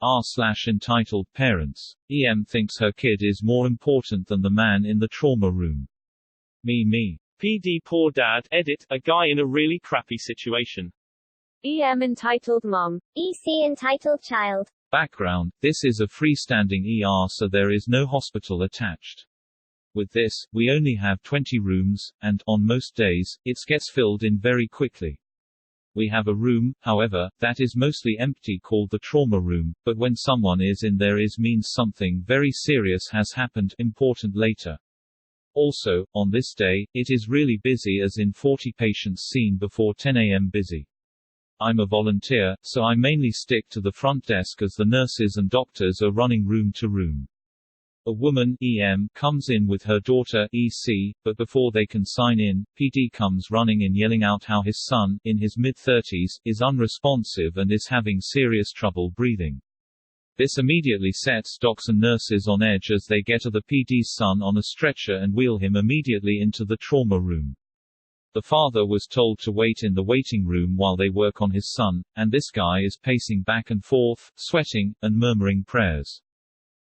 r/entitled parents. EM thinks her kid is more important than the man in the trauma room. Me. PD poor dad, edit, a guy in a really crappy situation. EM entitled mom. EC entitled child. Background, this is a freestanding ER so there is no hospital attached. With this, we only have 20 rooms, and, on most days, it gets filled in very quickly. We have a room, however, that is mostly empty called the trauma room, but when someone is in there means something very serious has happened, important later. Also, on this day, it is really busy as in 40 patients seen before 10 a.m. busy. I'm a volunteer, so I mainly stick to the front desk as the nurses and doctors are running room to room. A woman, EM, comes in with her daughter, EC, but before they can sign in, PD comes running in yelling out how his son, in his mid-30s, is unresponsive and is having serious trouble breathing. This immediately sets docs and nurses on edge as they get to the PD's son on a stretcher and wheel him immediately into the trauma room. The father was told to wait in the waiting room while they work on his son, and this guy is pacing back and forth, sweating, and murmuring prayers.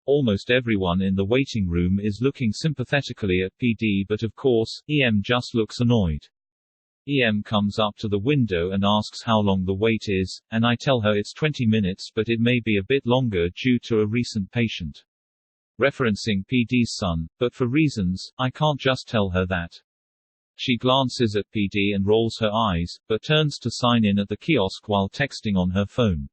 Almost everyone in the waiting room is looking sympathetically at PD, but of course, EM just looks annoyed. EM comes up to the window and asks how long the wait is, and I tell her it's 20 minutes but it may be a bit longer due to a recent patient. Referencing PD's son, but for reasons, I can't just tell her that. She glances at PD and rolls her eyes, but turns to sign in at the kiosk while texting on her phone.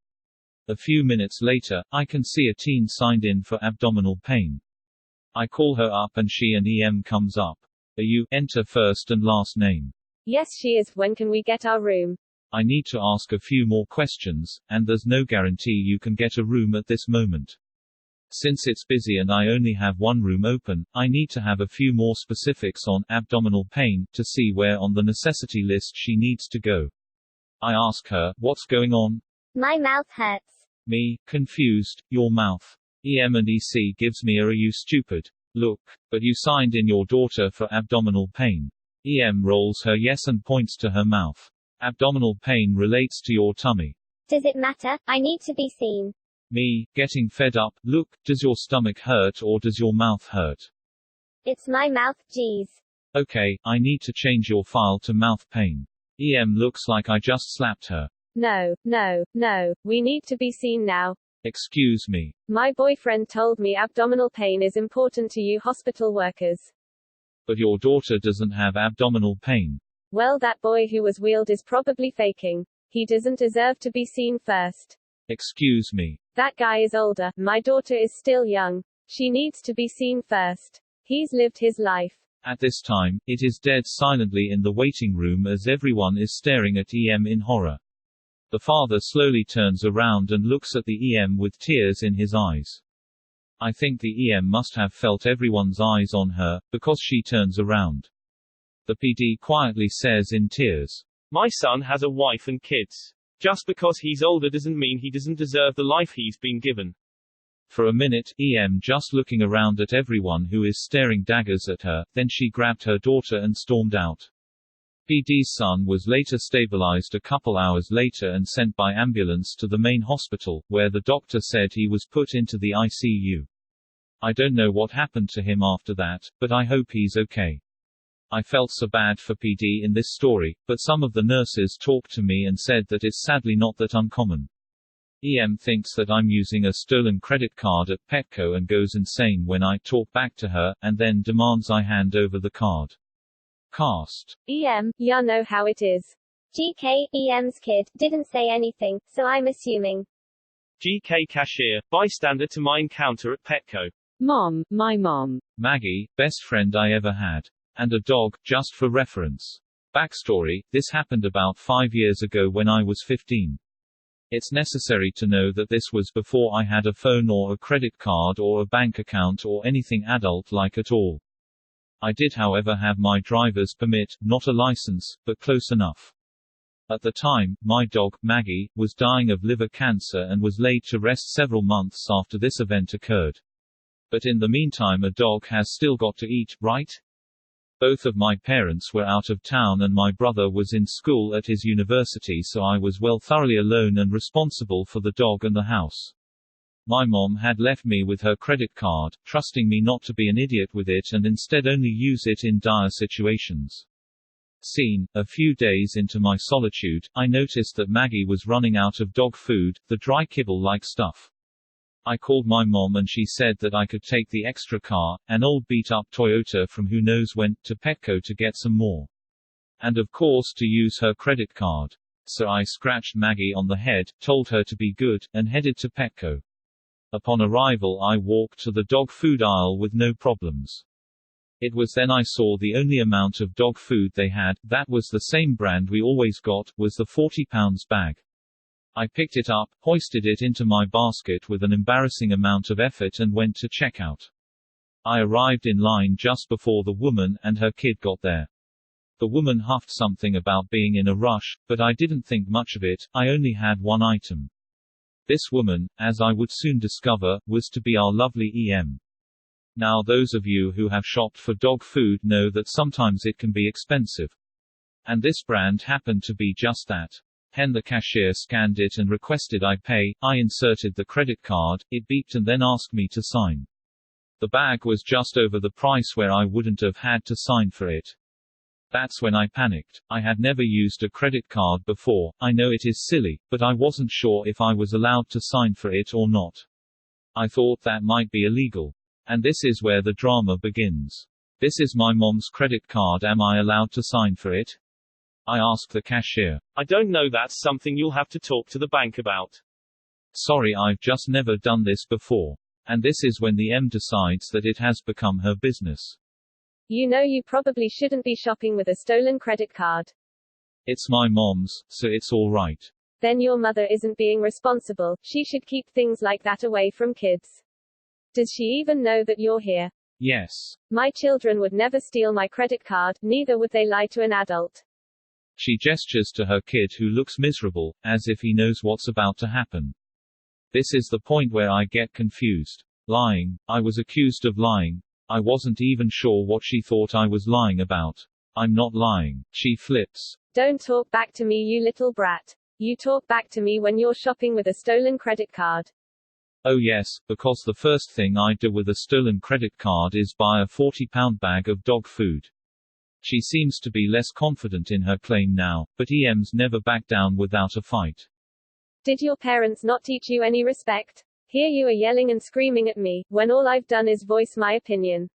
A few minutes later, I can see a teen signed in for abdominal pain. I call her up and she and EM comes up. Are you, enter first and last name. Yes she is, when can we get our room? I need to ask a few more questions, and there's no guarantee you can get a room at this moment. Since it's busy and I only have one room open, I need to have a few more specifics on abdominal pain, to see where on the necessity list she needs to go. I ask her, what's going on? My mouth hurts. Me, confused, your mouth. EM and EC gives me a "are you stupid" look. But you signed in your daughter for abdominal pain. EM rolls her yes and points to her mouth. Abdominal pain relates to your tummy. Does it matter? I need to be seen. Me, getting fed up, look, does your stomach hurt or does your mouth hurt? It's my mouth, geez. Okay, I need to change your file to mouth pain. EM looks like I just slapped her. No, we need to be seen now. Excuse me. My boyfriend told me abdominal pain is important to you hospital workers. But your daughter doesn't have abdominal pain. Well, that boy who was wheeled is probably faking. He doesn't deserve to be seen first. Excuse me. That guy is older, my daughter is still young. She needs to be seen first. He's lived his life. At this time, it is dead silently in the waiting room as everyone is staring at EM in horror. The father slowly turns around and looks at the EM with tears in his eyes. I think the EM must have felt everyone's eyes on her, because she turns around. The PD quietly says in tears, My son has a wife and kids. Just because he's older doesn't mean he doesn't deserve the life he's been given. For a minute, EM just looking around at everyone who is staring daggers at her, then she grabbed her daughter and stormed out. PD's son was later stabilized a couple hours later and sent by ambulance to the main hospital, where the doctor said he was put into the ICU. I don't know what happened to him after that, but I hope he's okay. I felt so bad for PD in this story, but some of the nurses talked to me and said that it's sadly not that uncommon. EM thinks that I'm using a stolen credit card at Petco and goes insane when I talk back to her, and then demands I hand over the card. Cast. EM, ya know how it is. GK, EM's kid, didn't say anything, so I'm assuming. GK cashier, bystander to my encounter at Petco. Mom, my mom. Maggie, best friend I ever had. And a dog, just for reference. Backstory, this happened about 5 years ago when I was 15. It's necessary to know that this was before I had a phone or a credit card or a bank account or anything adult-like at all. I did however have my driver's permit, not a license, but close enough. At the time, my dog, Maggie, was dying of liver cancer and was laid to rest several months after this event occurred. But in the meantime a dog has still got to eat, right? Both of my parents were out of town and my brother was in school at his university, so I was thoroughly alone and responsible for the dog and the house. My mom had left me with her credit card, trusting me not to be an idiot with it and instead only use it in dire situations. Scene: a few days into my solitude, I noticed that Maggie was running out of dog food, the dry kibble-like stuff. I called my mom and she said that I could take the extra car, an old beat-up Toyota from who knows when, to Petco to get some more. And of course to use her credit card. So I scratched Maggie on the head, told her to be good, and headed to Petco. Upon arrival I walked to the dog food aisle with no problems. It was then I saw the only amount of dog food they had, that was the same brand we always got, was the 40 pounds bag. I picked it up, hoisted it into my basket with an embarrassing amount of effort and went to checkout. I arrived in line just before the woman and her kid got there. The woman huffed something about being in a rush, but I didn't think much of it, I only had one item. This woman, as I would soon discover, was to be our lovely EM. Now those of you who have shopped for dog food know that sometimes it can be expensive. And this brand happened to be just that. The cashier scanned it and requested I pay, I inserted the credit card, it beeped and then asked me to sign. The bag was just over the price where I wouldn't have had to sign for it. That's when I panicked. I had never used a credit card before, I know it is silly, but I wasn't sure if I was allowed to sign for it or not. I thought that might be illegal. And this is where the drama begins. This is my mom's credit card, am I allowed to sign for it? I asked the cashier. I don't know, that's something you'll have to talk to the bank about. Sorry, I've just never done this before. And this is when the M decides that it has become her business. You know you probably shouldn't be shopping with a stolen credit card. It's my mom's, so it's all right. Then your mother isn't being responsible, she should keep things like that away from kids. Does she even know that you're here? Yes. My children would never steal my credit card, neither would they lie to an adult. She gestures to her kid who looks miserable, as if he knows what's about to happen. This is the point where I get confused. Lying. I was accused of lying. I wasn't even sure what she thought I was lying about. I'm not lying. She flips. Don't talk back to me, you little brat. You talk back to me when you're shopping with a stolen credit card. Oh yes, because the first thing I do with a stolen credit card is buy a 40-pound bag of dog food. She seems to be less confident in her claim now, but EMs never back down without a fight. Did your parents not teach you any respect? Here you are yelling and screaming at me, when all I've done is voice my opinion.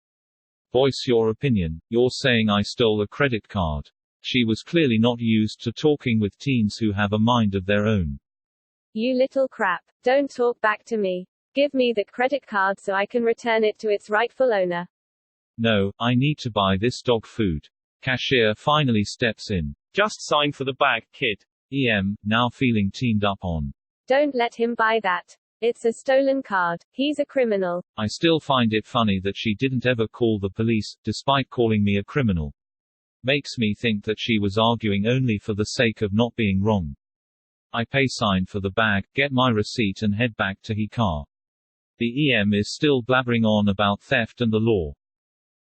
Voice your opinion. You're saying I stole a credit card. She was clearly not used to talking with teens who have a mind of their own. You little crap. Don't talk back to me. Give me the credit card so I can return it to its rightful owner. No, I need to buy this dog food. Cashier finally steps in. Just sign for the bag, kid. EM, now feeling teamed up on. Don't let him buy that. It's a stolen card. He's a criminal. I still find it funny that she didn't ever call the police, despite calling me a criminal. Makes me think that she was arguing only for the sake of not being wrong. I pay, sign for the bag, get my receipt and head back to her car. The EM is still blabbering on about theft and the law.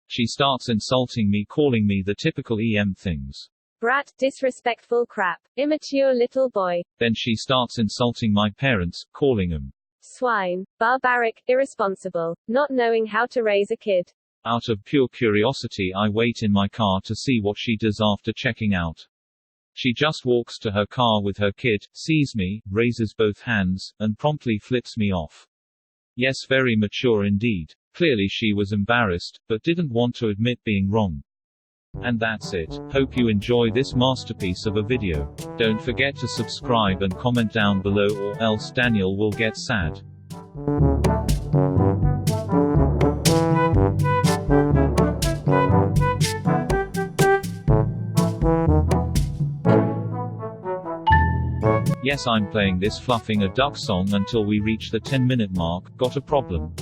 She starts insulting me, calling me the typical EM things. Brat, disrespectful crap, immature little boy. Then she starts insulting my parents, calling them swine, barbaric, irresponsible, not knowing how to raise a kid. Out of pure curiosity I wait in my car to see what she does after checking out. She just walks to her car with her kid, sees me, raises both hands, and promptly flips me off. Yes, very mature indeed. Clearly she was embarrassed, but didn't want to admit being wrong. And that's it. Hope you enjoy this masterpiece of a video. Don't forget to subscribe and comment down below, or else Daniel will get sad. Yes, I'm playing this Fluffing a Duck song until we reach the 10-minute mark. Got a problem?